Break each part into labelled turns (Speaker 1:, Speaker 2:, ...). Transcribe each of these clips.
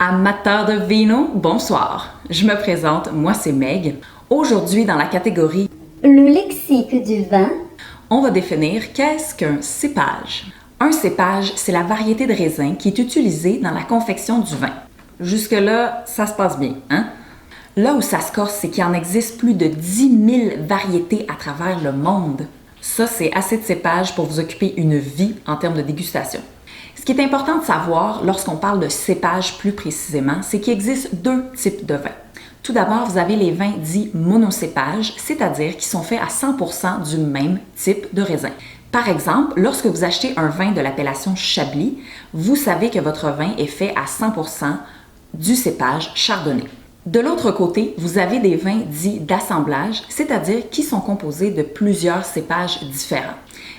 Speaker 1: Amateurs de vino, bonsoir. Je me présente, moi c'est Meg. Aujourd'hui, dans la catégorie
Speaker 2: Le lexique du vin,
Speaker 1: on va définir qu'est-ce qu'un cépage. Un cépage, c'est la variété de raisin qui est utilisée dans la confection du vin. Jusque-là, ça se passe bien, hein? Là où ça se corse, c'est qu'il en existe plus de 10 000 variétés à travers le monde. Ça, c'est assez de cépages pour vous occuper une vie en termes de dégustation. Ce qui est important de savoir lorsqu'on parle de cépage plus précisément, c'est qu'il existe deux types de vins. Tout d'abord, vous avez les vins dits monocépages, c'est-à-dire qui sont faits à 100% du même type de raisin. Par exemple, lorsque vous achetez un vin de l'appellation Chablis, vous savez que votre vin est fait à 100% du cépage chardonnay. De l'autre côté, vous avez des vins dits d'assemblage, c'est-à-dire qui sont composés de plusieurs cépages différents.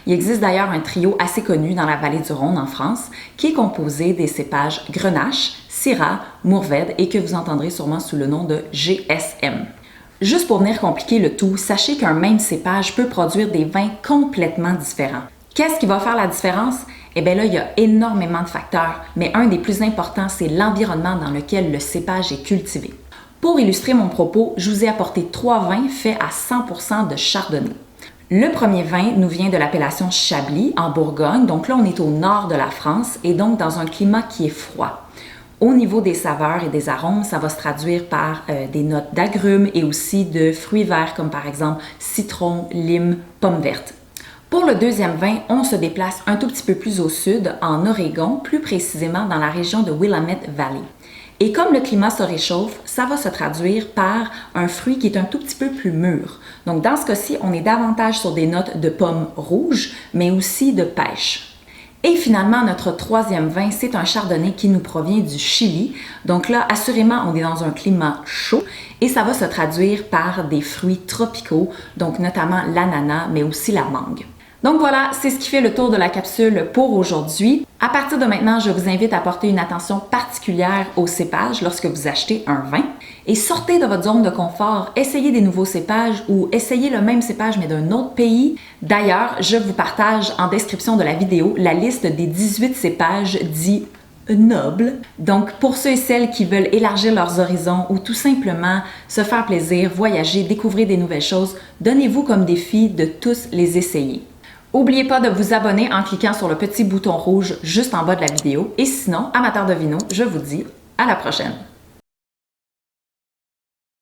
Speaker 1: Il existe d'ailleurs un trio assez connu dans la vallée du Rhône en France qui est composé des cépages Grenache, Syrah, Mourvèdre et que vous entendrez sûrement sous le nom de GSM. Juste pour venir compliquer le tout, sachez qu'un même cépage peut produire des vins complètement différents. Qu'est-ce qui va faire la différence? Eh bien là, il y a énormément de facteurs, mais un des plus importants, c'est l'environnement dans lequel le cépage est cultivé. Pour illustrer mon propos, je vous ai apporté 3 vins faits à 100% de chardonnay. Le premier vin nous vient de l'appellation Chablis en Bourgogne, donc là on est au nord de la France et donc dans un climat qui est froid. Au niveau des saveurs et des arômes, ça va se traduire par des notes d'agrumes et aussi de fruits verts comme par exemple citron, lime, pomme verte. Pour le deuxième vin, on se déplace un tout petit peu plus au sud, en Oregon, plus précisément dans la région de Willamette Valley. Et comme le climat se réchauffe, ça va se traduire par un fruit qui est un tout petit peu plus mûr. Donc dans ce cas-ci, on est davantage sur des notes de pommes rouges, mais aussi de pêche. Et finalement, notre troisième vin, c'est un chardonnay qui nous provient du Chili. Donc là, assurément, on est dans un climat chaud et ça va se traduire par des fruits tropicaux, donc notamment l'ananas, mais aussi la mangue. Donc voilà, c'est ce qui fait le tour de la capsule pour aujourd'hui. À partir de maintenant, je vous invite à porter une attention particulière aux cépages lorsque vous achetez un vin. Et sortez de votre zone de confort, essayez des nouveaux cépages ou essayez le même cépage mais d'un autre pays. D'ailleurs, je vous partage en description de la vidéo la liste des 18 cépages dits nobles. Donc, pour ceux et celles qui veulent élargir leurs horizons ou tout simplement se faire plaisir, voyager, découvrir des nouvelles choses, donnez-vous comme défi de tous les essayer. N'oubliez pas de vous abonner en cliquant sur le petit bouton rouge juste en bas de la vidéo. Et sinon, amateurs de vino, je vous dis à la prochaine!